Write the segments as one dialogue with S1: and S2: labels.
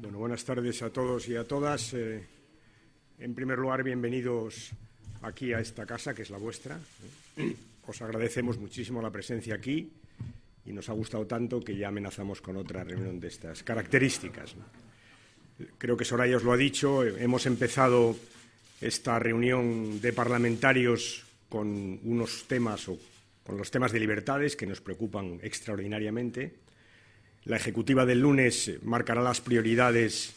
S1: Bueno, buenas tardes a todos y a todas. En primer lugar, bienvenidos aquí a esta casa, que es la vuestra. Os agradecemos muchísimo la presencia aquí y nos ha gustado tanto que ya amenazamos con otra reunión de estas características. Creo que Soraya os lo ha dicho, hemos empezado esta reunión de parlamentarios con unos temas o con los temas de libertades que nos preocupan extraordinariamente. La ejecutiva del lunes marcará las prioridades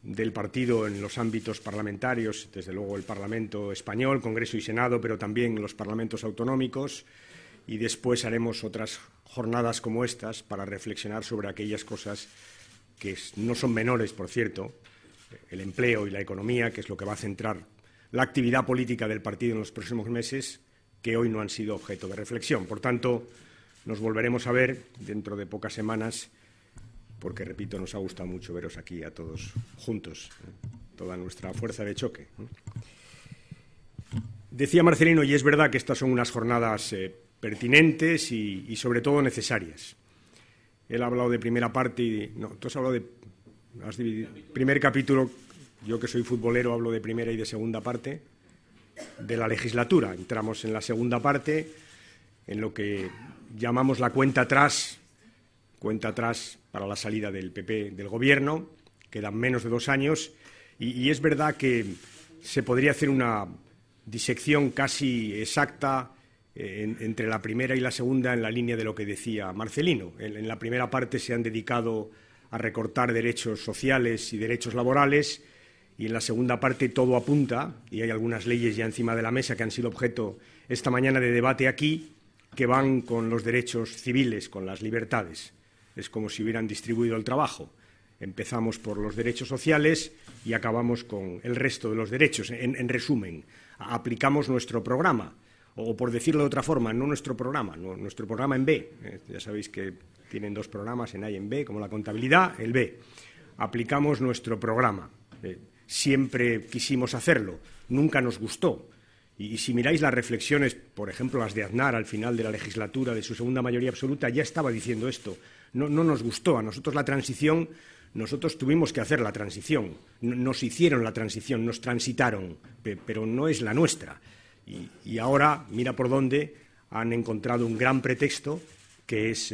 S1: del partido en los ámbitos parlamentarios, desde luego el Parlamento español, Congreso y Senado, pero también los parlamentos autonómicos, y después haremos otras jornadas como estas para reflexionar sobre aquellas cosas que no son menores, por cierto, el empleo y la economía, que es lo que va a centrar la actividad política del partido en los próximos meses, que hoy no han sido objeto de reflexión. Por tanto, nos volveremos a ver dentro de pocas semanas, porque, repito, nos ha gustado mucho veros aquí a todos juntos, toda nuestra fuerza de choque. Decía Marcelino, y es verdad que estas son unas jornadas pertinentes y sobre todo necesarias. Él ha hablado de primera parte y... No, tú has hablado de... Has dividido, primer capítulo, yo que soy futbolero hablo de primera y de segunda parte de la legislatura. Entramos en la segunda parte, en lo que llamamos la cuenta atrás para la salida del PP del Gobierno. Quedan menos de 2 años y es verdad que se podría hacer una disección casi exacta entre la primera y la segunda en la línea de lo que decía Marcelino. En la primera parte se han dedicado a recortar derechos sociales y derechos laborales y en la segunda parte todo apunta, y hay algunas leyes ya encima de la mesa que han sido objeto esta mañana de debate aquí, que van con los derechos civiles, con las libertades. Es como si hubieran distribuido el trabajo. Empezamos por los derechos sociales y acabamos con el resto de los derechos. En resumen, aplicamos nuestro programa, o por decirlo de otra forma, no nuestro programa, no, nuestro programa en B. Ya sabéis que tienen 2 programas, en A y en B, como la contabilidad, el B. Aplicamos nuestro programa. Siempre quisimos hacerlo, nunca nos gustó. Y si miráis las reflexiones, por ejemplo, las de Aznar al final de la legislatura, de su segunda mayoría absoluta, ya estaba diciendo esto. No nos gustó. A nosotros la transición, nosotros tuvimos que hacer la transición. Nos hicieron la transición, nos transitaron, pero no es la nuestra. Y ahora, mira por dónde, han encontrado un gran pretexto, que es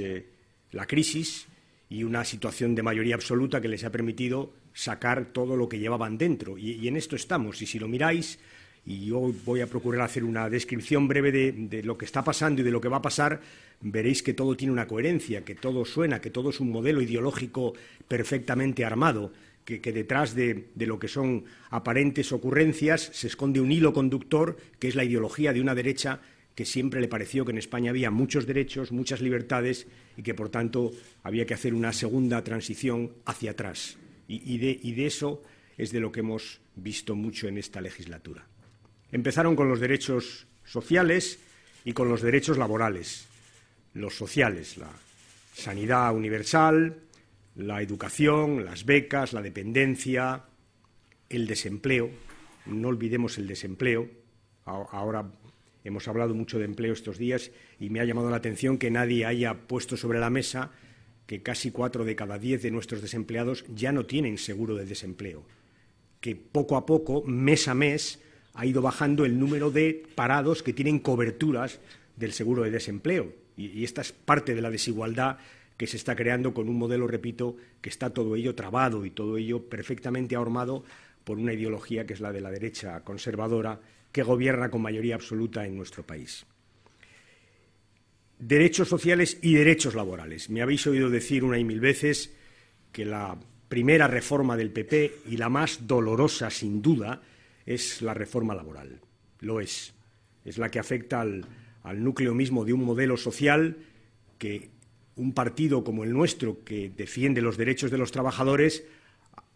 S1: la crisis y una situación de mayoría absoluta que les ha permitido sacar todo lo que llevaban dentro. Y en esto estamos. Y si lo miráis... Y yo voy a procurar hacer una descripción breve de lo que está pasando y de lo que va a pasar, veréis que todo tiene una coherencia, que todo suena, que todo es un modelo ideológico perfectamente armado, que detrás de lo que son aparentes ocurrencias se esconde un hilo conductor, que es la ideología de una derecha que siempre le pareció que en España había muchos derechos, muchas libertades y que, por tanto, había que hacer una segunda transición hacia atrás. Y de eso es de lo que hemos visto mucho en esta legislatura. Empezaron con los derechos sociales y con los derechos laborales. Los sociales, la sanidad universal, la educación, las becas, la dependencia, el desempleo. No olvidemos el desempleo. Ahora hemos hablado mucho de empleo estos días y me ha llamado la atención que nadie haya puesto sobre la mesa que casi 4 de cada 10 de nuestros desempleados ya no tienen seguro de desempleo. Que poco a poco, mes a mes, ha ido bajando el número de parados que tienen coberturas del seguro de desempleo. Y esta es parte de la desigualdad que se está creando con un modelo, repito, que está todo ello trabado y todo ello perfectamente ahormado por una ideología que es la de la derecha conservadora que gobierna con mayoría absoluta en nuestro país. Derechos sociales y derechos laborales. Me habéis oído decir una y mil veces que la primera reforma del PP y la más dolorosa, sin duda, es la reforma laboral. Lo es. Es la que afecta al núcleo mismo de un modelo social que un partido como el nuestro, que defiende los derechos de los trabajadores,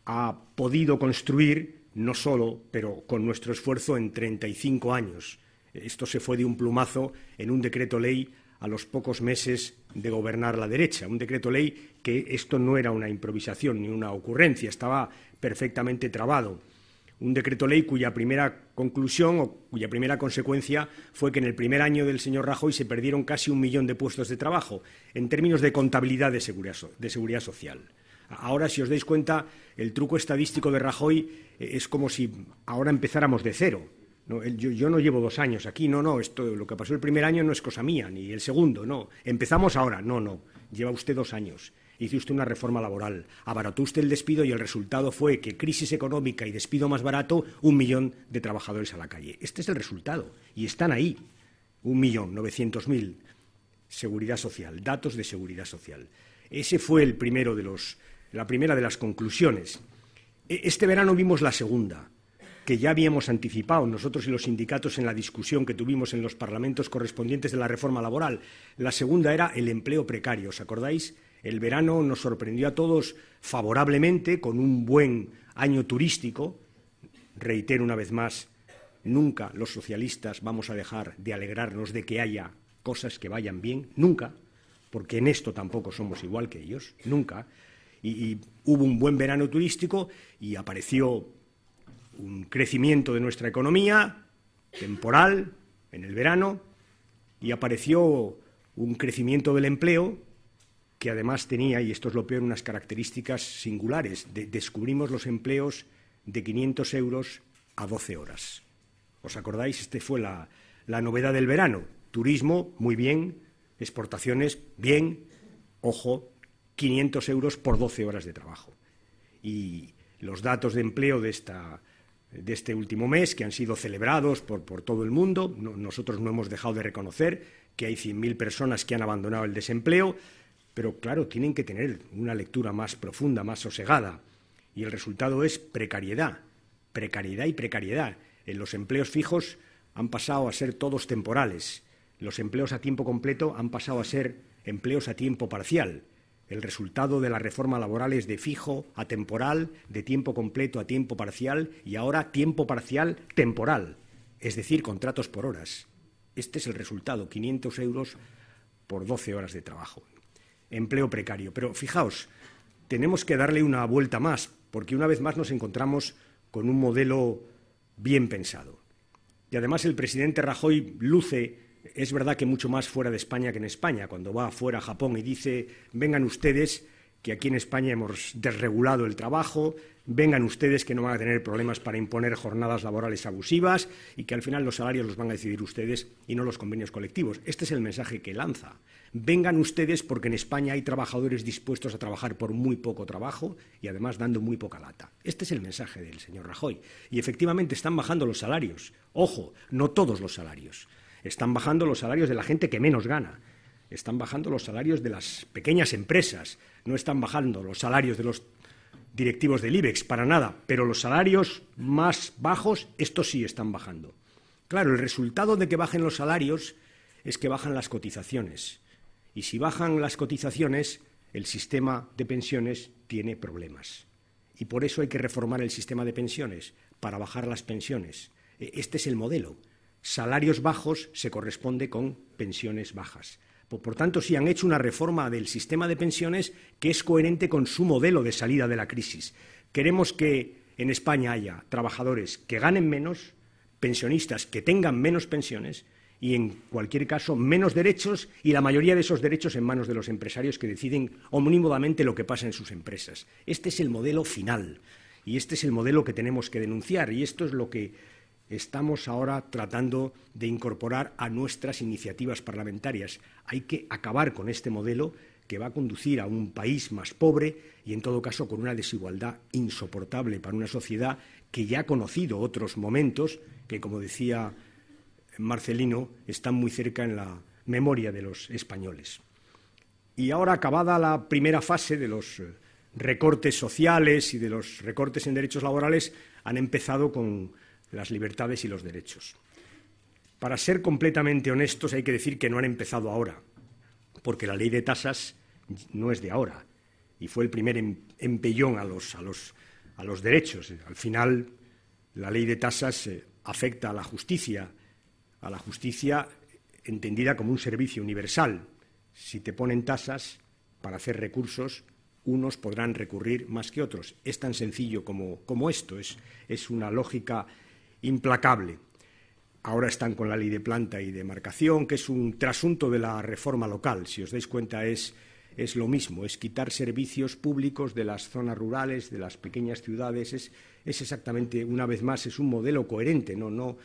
S1: ha podido construir, no solo, pero con nuestro esfuerzo, en 35 años. Esto se fue de un plumazo en un decreto ley a los pocos meses de gobernar la derecha. Un decreto ley que esto no era una improvisación ni una ocurrencia, estaba perfectamente trabado. Un decreto ley cuya primera conclusión o cuya primera consecuencia fue que en el primer año del señor Rajoy se perdieron casi 1 millón de puestos de trabajo en términos de contabilidad de seguridad social. Ahora, si os dais cuenta, el truco estadístico de Rajoy es como si ahora empezáramos de cero. No, yo no llevo 2 años aquí, no, esto, lo que pasó el primer año no es cosa mía, ni el segundo, no. Empezamos ahora, no, lleva usted 2 años. Hizo usted una reforma laboral, abarató usted el despido y el resultado fue que crisis económica y despido más barato, 1 millón de trabajadores a la calle. Este es el resultado y están ahí, 1.900.000, seguridad social, datos de seguridad social. Ese fue la primera de las conclusiones. Este verano vimos la segunda, que ya habíamos anticipado nosotros y los sindicatos en la discusión que tuvimos en los parlamentos correspondientes de la reforma laboral. La segunda era el empleo precario, ¿os acordáis? El verano nos sorprendió a todos favorablemente con un buen año turístico. Reitero una vez más, nunca los socialistas vamos a dejar de alegrarnos de que haya cosas que vayan bien, nunca, porque en esto tampoco somos igual que ellos, nunca. Y hubo un buen verano turístico y apareció un crecimiento de nuestra economía temporal en el verano y apareció un crecimiento del empleo que además tenía, y esto es lo peor, unas características singulares. Descubrimos los empleos de 500 euros a 12 horas. ¿Os acordáis? Esta fue la novedad del verano. Turismo, muy bien. Exportaciones, bien. Ojo, 500 euros por 12 horas de trabajo. Y los datos de empleo de este último mes, que han sido celebrados por todo el mundo, nosotros no hemos dejado de reconocer que hay 100.000 personas que han abandonado el desempleo, pero claro, tienen que tener una lectura más profunda, más sosegada. Y el resultado es precariedad, precariedad y precariedad. Los empleos fijos han pasado a ser todos temporales. Los empleos a tiempo completo han pasado a ser empleos a tiempo parcial. El resultado de la reforma laboral es de fijo a temporal, de tiempo completo a tiempo parcial y ahora tiempo parcial temporal, es decir, contratos por horas. Este es el resultado, 500 euros por 12 horas de trabajo. Empleo precario. Pero fijaos, tenemos que darle una vuelta más, porque una vez más nos encontramos con un modelo bien pensado. Y además el presidente Rajoy luce, es verdad que mucho más fuera de España que en España, cuando va fuera a Japón y dice, vengan ustedes, que aquí en España hemos desregulado el trabajo, vengan ustedes que no van a tener problemas para imponer jornadas laborales abusivas y que al final los salarios los van a decidir ustedes y no los convenios colectivos. Este es el mensaje que lanza. Vengan ustedes porque en España hay trabajadores dispuestos a trabajar por muy poco trabajo y además dando muy poca lata. Este es el mensaje del señor Rajoy. Y efectivamente están bajando los salarios. Ojo, no todos los salarios. Están bajando los salarios de la gente que menos gana. Están bajando los salarios de las pequeñas empresas. No están bajando los salarios de los directivos del IBEX, para nada. Pero los salarios más bajos, estos sí están bajando. Claro, el resultado de que bajen los salarios es que bajan las cotizaciones. Y si bajan las cotizaciones, el sistema de pensiones tiene problemas. Y por eso hay que reformar el sistema de pensiones, para bajar las pensiones. Este es el modelo. Salarios bajos se corresponde con pensiones bajas. Por tanto, sí han hecho una reforma del sistema de pensiones que es coherente con su modelo de salida de la crisis. Queremos que en España haya trabajadores que ganen menos, pensionistas que tengan menos pensiones y, en cualquier caso, menos derechos y la mayoría de esos derechos en manos de los empresarios que deciden omnímodamente lo que pasa en sus empresas. Este es el modelo final y este es el modelo que tenemos que denunciar y esto es lo que estamos ahora tratando de incorporar a nuestras iniciativas parlamentarias. Hay que acabar con este modelo que va a conducir a un país más pobre y, en todo caso, con una desigualdad insoportable para una sociedad que ya ha conocido otros momentos que, como decía Marcelino, están muy cerca en la memoria de los españoles. Y ahora, acabada la primera fase de los recortes sociales y de los recortes en derechos laborales, han empezado con las libertades y los derechos. Para ser completamente honestos, hay que decir que no han empezado ahora, porque la ley de tasas no es de ahora y fue el primer empellón a los derechos. Al final, la ley de tasas afecta a la justicia entendida como un servicio universal. Si te ponen tasas para hacer recursos, unos podrán recurrir más que otros. Es tan sencillo como esto, es una lógica implacable. Ahora están con la ley de planta y demarcación, que es un trasunto de la reforma local. Si os dais cuenta, es es lo mismo, es quitar servicios públicos de las zonas rurales, de las pequeñas ciudades, es exactamente, una vez más, es un modelo coherente, no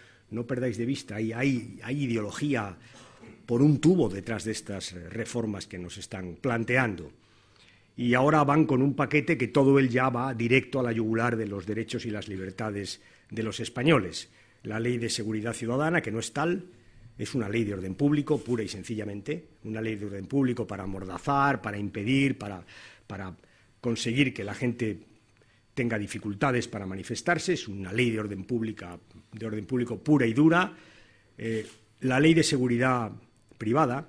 S1: perdáis de vista, hay ideología por un tubo detrás de estas reformas que nos están planteando. Y ahora van con un paquete que todo él ya va directo a la yugular de los derechos y las libertades de los españoles. La Ley de Seguridad Ciudadana, que no es tal, es una ley de orden público, pura y sencillamente, una ley de orden público para amordazar, para impedir, para conseguir que la gente tenga dificultades para manifestarse, es una ley de orden público pura y dura. La Ley de Seguridad Privada,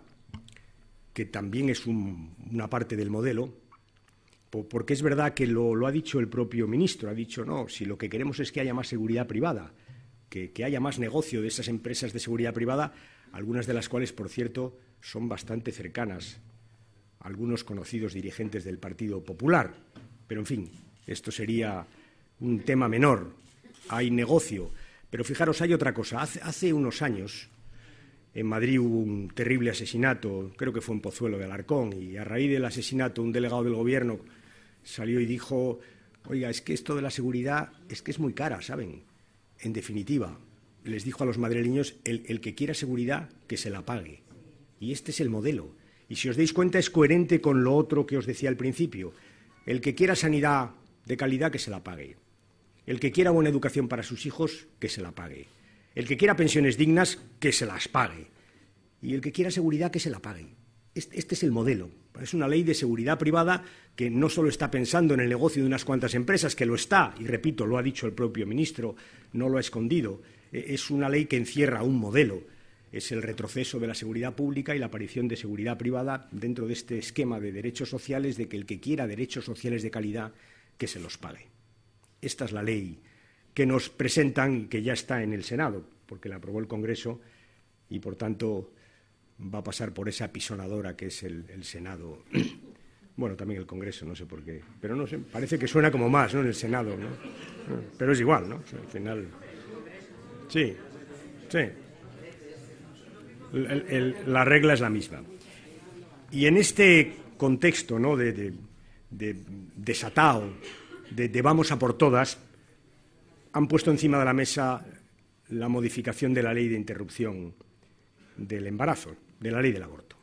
S1: que también es una parte del modelo, porque es verdad que lo ha dicho el propio ministro, ha dicho, no, si lo que queremos es que haya más seguridad privada, que haya más negocio de esas empresas de seguridad privada, algunas de las cuales, por cierto, son bastante cercanas a algunos conocidos dirigentes del Partido Popular. Pero, en fin, esto sería un tema menor. Hay negocio. Pero fijaros, hay otra cosa. Hace unos años en Madrid hubo un terrible asesinato, creo que fue en Pozuelo de Alarcón, y a raíz del asesinato un delegado del Gobierno salió y dijo, oiga, es que esto de la seguridad es que es muy cara, ¿saben? En definitiva, les dijo a los madrileños, el que quiera seguridad, que se la pague. Y este es el modelo. Y si os dais cuenta, es coherente con lo otro que os decía al principio. El que quiera sanidad de calidad, que se la pague. El que quiera buena educación para sus hijos, que se la pague. El que quiera pensiones dignas, que se las pague. Y el que quiera seguridad, que se la pague. Este es el modelo. Es una ley de seguridad privada que no solo está pensando en el negocio de unas cuantas empresas, que lo está, y repito, lo ha dicho el propio ministro, no lo ha escondido. Es una ley que encierra un modelo. Es el retroceso de la seguridad pública y la aparición de seguridad privada dentro de este esquema de derechos sociales, de que el que quiera derechos sociales de calidad, que se los pague. Esta es la ley que nos presentan, que ya está en el Senado, porque la aprobó el Congreso y, por tanto, va a pasar por esa apisonadora que es el Senado. Bueno, también el Congreso, no sé por qué, pero no sé, parece que suena como más, ¿no?, en el Senado, ¿no? Pero es igual, ¿no? O sea, al final, sí. La regla es la misma. Y en este contexto, ¿no?, de desatado, de vamos a por todas, han puesto encima de la mesa la modificación de la ley de interrupción del embarazo, de la ley del aborto.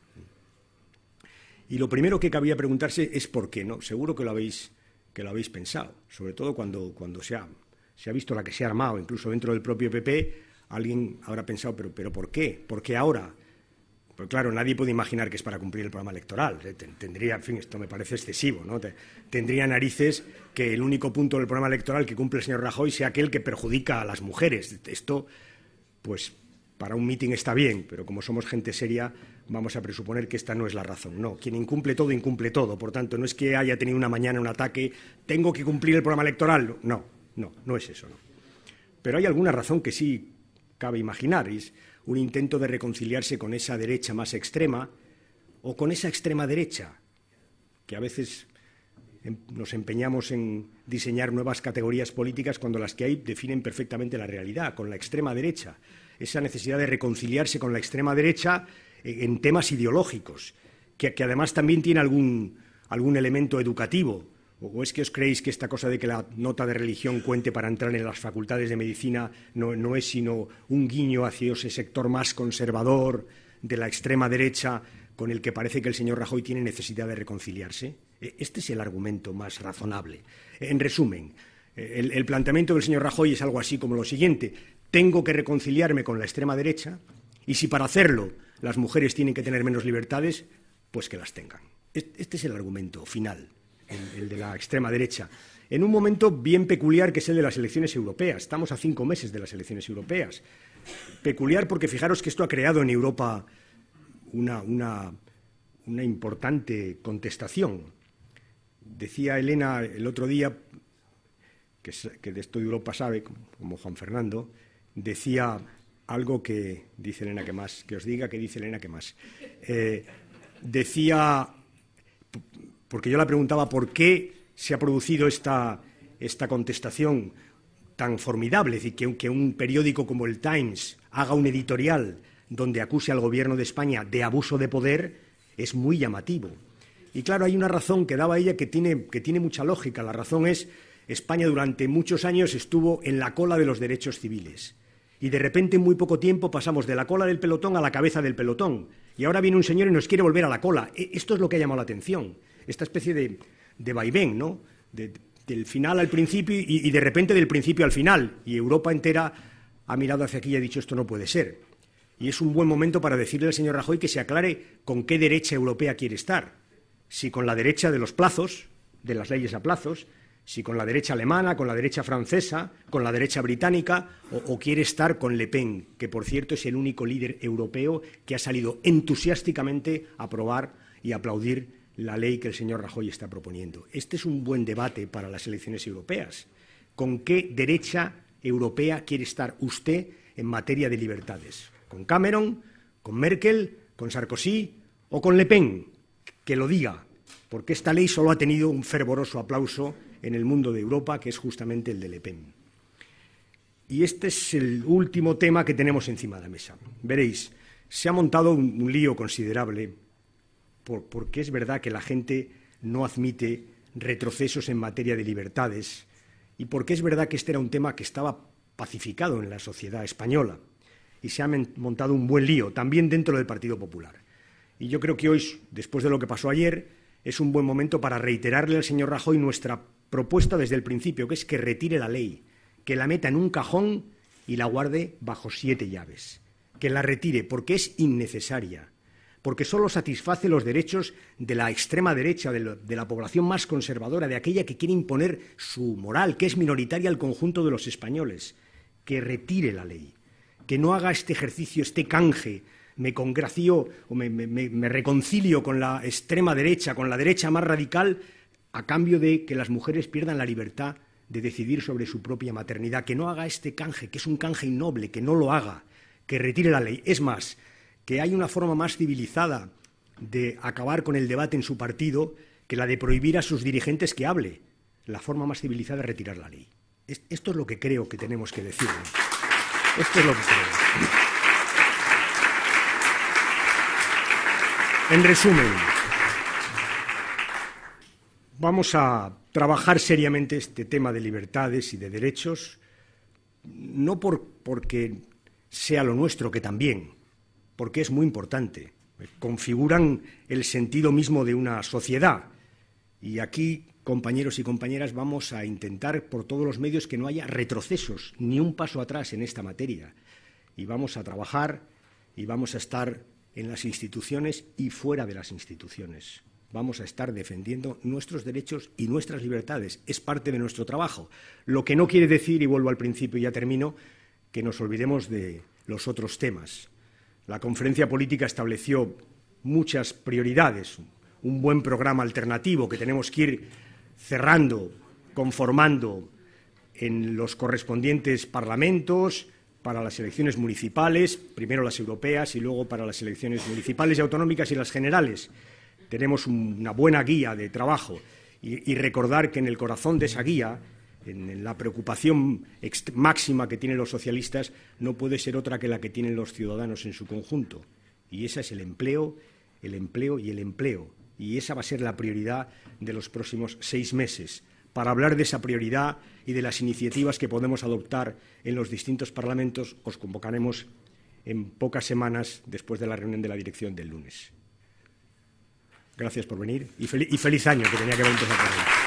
S1: Y lo primero que cabía preguntarse es por qué, ¿no? Seguro que lo habéis pensado, sobre todo cuando se ha visto la que se ha armado, incluso dentro del propio PP, alguien habrá pensado, pero ¿por qué? ¿Por qué ahora? Pues claro, nadie puede imaginar que es para cumplir el programa electoral. Tendría, en fin, esto me parece excesivo, ¿no? Tendría narices que el único punto del programa electoral que cumple el señor Rajoy sea aquel que perjudica a las mujeres. Esto, pues, para un mitin está bien, pero como somos gente seria, vamos a presuponer que esta no es la razón. No, quien incumple todo, incumple todo. Por tanto, no es que haya tenido una mañana un ataque, tengo que cumplir el programa electoral. No es eso, no. Pero hay alguna razón que sí cabe imaginar, es un intento de reconciliarse con esa derecha más extrema o con esa extrema derecha, que a veces nos empeñamos en diseñar nuevas categorías políticas cuando las que hay definen perfectamente la realidad, con la extrema derecha. Esa necesidad de reconciliarse con la extrema derecha en temas ideológicos, que además también tiene algún elemento educativo. ¿O es que os creéis que esta cosa de que la nota de religión cuente para entrar en las facultades de medicina no es sino un guiño hacia ese sector más conservador de la extrema derecha con el que parece que el señor Rajoy tiene necesidad de reconciliarse? Este es el argumento más razonable. En resumen, el planteamiento del señor Rajoy es algo así como lo siguiente: tengo que reconciliarme con la extrema derecha y si para hacerlo las mujeres tienen que tener menos libertades, pues que las tengan. Este es el argumento final, el de la extrema derecha, en un momento bien peculiar que es el de las elecciones europeas. Estamos a 5 meses de las elecciones europeas. Peculiar porque fijaros que esto ha creado en Europa una importante contestación. Decía Elena el otro día, que de esto de Europa sabe, como Juan Fernando, decía algo que dice Elena que más, que os diga que dice Elena que más. Decía, porque yo la preguntaba por qué se ha producido esta contestación tan formidable, es decir, que un periódico como el Times haga un editorial donde acuse al Gobierno de España de abuso de poder, es muy llamativo. Y claro, hay una razón que daba ella que tiene mucha lógica. La razón es: España durante muchos años estuvo en la cola de los derechos civiles. Y de repente, en muy poco tiempo, pasamos de la cola del pelotón a la cabeza del pelotón. Y ahora viene un señor y nos quiere volver a la cola. Esto es lo que ha llamado la atención. Esta especie de vaivén, ¿no? Del final al principio y de repente del principio al final. Y Europa entera ha mirado hacia aquí y ha dicho: esto no puede ser. Y es un buen momento para decirle al señor Rajoy que se aclare con qué derecha europea quiere estar. Si con la derecha de los plazos, de las leyes a plazos, si con la derecha alemana, con la derecha francesa, con la derecha británica, o quiere estar con Le Pen, que por cierto es el único líder europeo que ha salido entusiásticamente a aprobar y aplaudir la ley que el señor Rajoy está proponiendo. Este es un buen debate para las elecciones europeas. ¿Con qué derecha europea quiere estar usted en materia de libertades? ¿Con Cameron, con Merkel, con Sarkozy o con Le Pen? Que lo diga, porque esta ley solo ha tenido un fervoroso aplauso en el mundo de Europa, que es justamente el de Le Pen. Y este es el último tema que tenemos encima de la mesa. Veréis, se ha montado un lío considerable porque es verdad que la gente no admite retrocesos en materia de libertades y porque es verdad que este era un tema que estaba pacificado en la sociedad española y se ha montado un buen lío, también dentro del Partido Popular. Y yo creo que hoy, después de lo que pasó ayer, es un buen momento para reiterarle al señor Rajoy nuestra propuesta desde el principio, que es que retire la ley, que la meta en un cajón y la guarde bajo 7 llaves. Que la retire porque es innecesaria, porque solo satisface los derechos de la extrema derecha, de la población más conservadora, de aquella que quiere imponer su moral, que es minoritaria al conjunto de los españoles. Que retire la ley, que no haga este ejercicio, este canje. Me congracio o me reconcilio con la extrema derecha, con la derecha más radical, a cambio de que las mujeres pierdan la libertad de decidir sobre su propia maternidad. Que no haga este canje, que es un canje innoble, que no lo haga, que retire la ley. Es más, que hay una forma más civilizada de acabar con el debate en su partido que la de prohibir a sus dirigentes que hable. La forma más civilizada es retirar la ley. Esto es lo que creo que tenemos que decirle. Esto es lo que creo. En resumen, vamos a trabajar seriamente este tema de libertades y de derechos, no porque sea lo nuestro, que también, porque es muy importante. Configuran el sentido mismo de una sociedad. Y aquí, compañeros y compañeras, vamos a intentar por todos los medios que no haya retrocesos, ni un paso atrás en esta materia. Y vamos a trabajar y vamos a estar en las instituciones y fuera de las instituciones. Vamos a estar defendiendo nuestros derechos y nuestras libertades. Es parte de nuestro trabajo. Lo que no quiere decir, y vuelvo al principio y ya termino, que nos olvidemos de los otros temas. La conferencia política estableció muchas prioridades, un buen programa alternativo que tenemos que ir cerrando, conformando en los correspondientes parlamentos, para las elecciones municipales, primero las europeas y luego para las elecciones municipales y autonómicas y las generales. Tenemos una buena guía de trabajo y recordar que en el corazón de esa guía, en la preocupación máxima que tienen los socialistas, no puede ser otra que la que tienen los ciudadanos en su conjunto. Y esa es el empleo y el empleo. Y esa va a ser la prioridad de los próximos 6 meses. Para hablar de esa prioridad y de las iniciativas que podemos adoptar en los distintos parlamentos, os convocaremos en pocas semanas después de la reunión de la dirección del lunes. Gracias por venir y feliz año, que tenía que haber empezado por ahí.